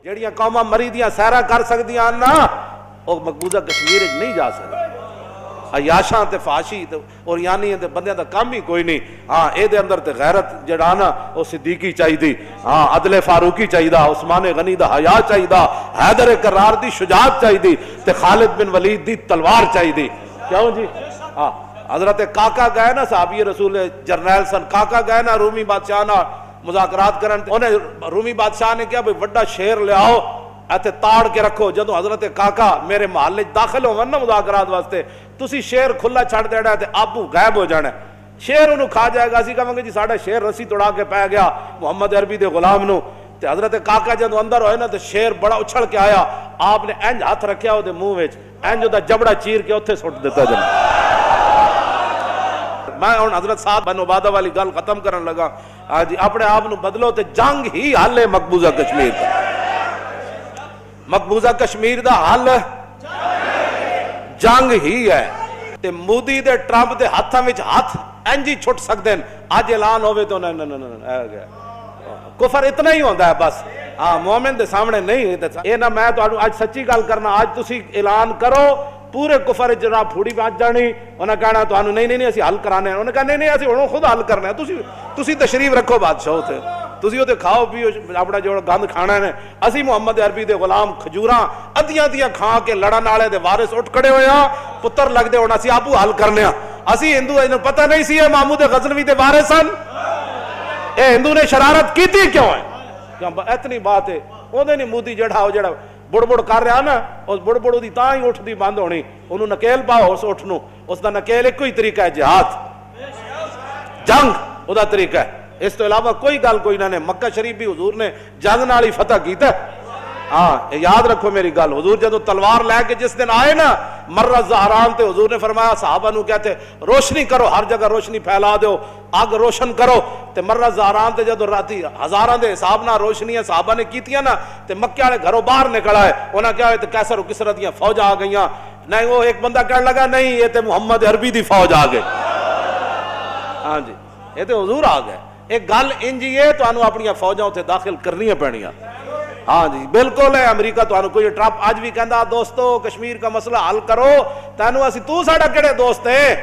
جہڑیاں قوماں مری دیاں سیرا کر سکدیاں نا وہ مقبوضہ کشمیر نہیں جا سکدی. عیاشاں تے فاشی اور یعنی تے بندیاں دا کام ہی کوئی نہیں. ہاں اے دے اندر تے غیرت جڑا نا او صدیقی چاہیدی, ہاں عدل فاروقی چاہیدا, عثمان غنی دا حیا چاہیدا, حیدر کرار دی شجاعت چاہیدی تے خالد بن ولید دی تلوار چاہیدی. کیوں جی؟ ہاں حضرت کاکا گئے نا صحابی رسول جرنیل سن, کاکا گئے نا رومی بادشاہ نا مذاکرات کرن, انہیں رومی بادشاہ نے کہا بھئی وڈا شیر لے آؤ ایتھے تاڑ کے رکھو. جدو حضرت کاکا میرے محلے داخل ہون نا مذاکرات واسطے, تسی شیر کھلا چھڑ دینا تے آپو غائب ہو جانا, شیر انہوں کھا جائے گا. اسی کہاں گے جی ساڑھا شیر رسی توڑا کے پہ گیا محمد عربی دے غلام نو. تے حضرت کاکا جدو اندر ہوئے نا تے شیر بڑا اچھل کے آیا, آپ نے انج ہاتھ رکھیا ہو دے منہ وچ, انج دا جبڑا چیر کے اتھے سٹ دیتا جناب. میں ہن حضرت صاحب بن عبادہ والی گل ختم کرن لگا. جی اپنے آپ نو بدلو تے جنگ ہی حل ہے مقبوضہ کشمیر دا. مقبوضہ کشمیر دا حل جنگ ہی ہے. تے مودی دے ٹرمپ دے ہاتھاں وچ ہاتھ انج ہی چھٹ سکدے ہیں. اج اعلان ہوے تو کفر اتنا ہی ہوندا ہے بس. ہاں مومن دے سامنے نہیں. اے نہ میں تانوں اج سچی گل کرنا, اج تسی اعلان کرو پورے کفر جناب پھوڑی بچ جانی. انہاں کہنا تانوں نہیں اسی حل کرانے, انہاں کہنا نہیں اسی ہن خود حل کرنا ہے. تسی تشریف رکھو بادشاہ تے, تسی اوتے کھاؤ پیو اپنا جو گند کھانا ہے. اسی محمد عربی دے غلام کھجوراں ادیاں کھا کے لڑن والے دے وارث اٹھ کھڑے ہوئے ہاں, پتر لگ دے ہن اسی آپو حل کرنے ہاں. اسی ہندو انہوں پتہ نہیں سی اے محمود غزنوی دے وارث ہن, اے ہندو نے شرارت کیتی کیوں ہے؟ اتنی بات ہے. اودے نہیں مودی جڑا بڑ بڑ کر رہا نا, اس بڑ بڑ دی تاں ہی اٹھ دی بند ہونی. انہوں نکیل پاؤ اس اٹھ نو, اس دا نکیل ایک ہی طریقہ ہے جہاد, جنگ او دا طریقہ ہے. اس تو علاوہ کوئی گل کوئی نہ. مکہ شریف بھی حضور نے جنگ نال ہی فتح کیتا ہے. ہاں یاد رکھو میری گل, حضور جدو تلوار لے کے جس دن آئے نا مرہ زہران تے, حضور نے فرمایا صحابہ نو کہتے روشنی کرو, ہر جگہ روشنی پھیلا دو, آگ روشن کرو. تے مرہ زہران تے جدو راتی ہزاراں دے حساب نہ روشنیاں صحابہ نے کیتیاں نا, تے مکے والے گھروں باہر نکل آئے. انہاں کیا ہوئے تے کیسر و کسرا دیاں فوج آ گئیاں. نہیں وہ ایک بندہ کہنے لگا نہیں یہ تے محمد عربی دی فوج آ گئے. ہاں جی یہ تے حضور آ گئے. ایک گل انجی ہے تو انہوں اپنی فوجاں اتنے داخل کرنی پڑنیاں. ہاں جی بالکل ہے. امریکہ تو انہوں کوئی ٹرمپ آج بھی کہندا دوستو کشمیر کا مسئلہ حل کرو, تینوں اسی تو ساڑا کڑے دوست ہے,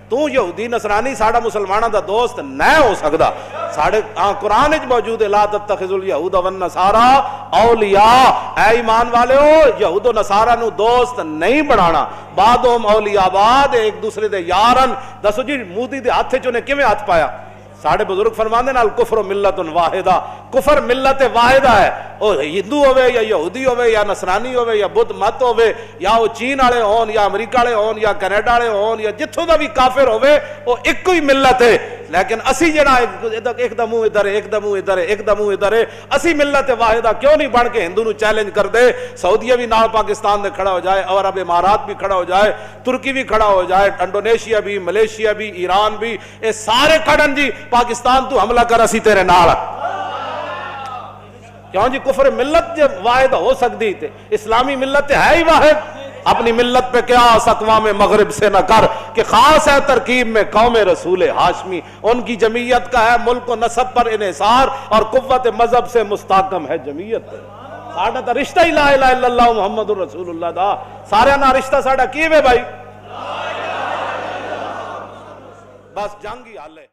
تو یہودی نصرانی ساڑا مسلمانہ دا دوست نہ ہو سکدا. ساڑے قرآن وچ موجود ہے لا تتخذوا اليہود والنصارى اولیاء, اے ایمان والے ہو یہود و نصارہ نو دوست نہیں بنانا, بعضهم اولیاء بعض, ایک دوسرے دے یارن. دسو جی مودی دے ہاتھ چ نے کیویں ہاتھ پایا؟ ساڑھے بزرگ فرماندے نا الکفر ملت واحدہ, کفر ملت واحدہ ہے. او ہندو ہوئے یا یہودی ہوئے یا نصرانی ہوئے یا بدھ مت ہوئے, یا وہ چین والے ہون یا امریکہ والے ہون یا کینیڈا والے ہون یا جتھوں دا بھی کافر ہوئے, وہ ایک ہی ملت ہے. لیکن اسی جڑا ایک دم ادھر ہے, ایک دم ادھر ہے, ایک دم ادھر ہے, اسی ملت واحدہ کیوں نہیں بن کے ہندو نو چیلنج کر دے؟ سعودیہ بھی نال پاکستان دے کھڑا ہو جائے, اور عرب امارات بھی کھڑا ہو جائے, ترکی بھی کھڑا ہو جائے, انڈونیشیا بھی, ملیشیا بھی, ایران بھی, اے سارے کھڑن جی پاکستان تو حملہ کر اسی تیرے نال. کیوں جی کفر ملت جب واحد ہو سکتی تھے, اسلامی ملت ہے ہی واحد. اپنی ملت پہ قیاس اقوام مغرب سے نہ کر کہ خاص ہے ترکیب میں قوم رسول ہاشمی, ان کی جمعیت کا ہے ملک و نسب پر انحصار اور قوت مذہب سے مستحکم ہے جمعیت. ساڑھا تا رشتہ ہی لا الہ الا اللہ محمد رسول اللہ دا, سارے نا رشتہ ساڑھا کیوے بھائی, بس جنگ ہی حل ہے.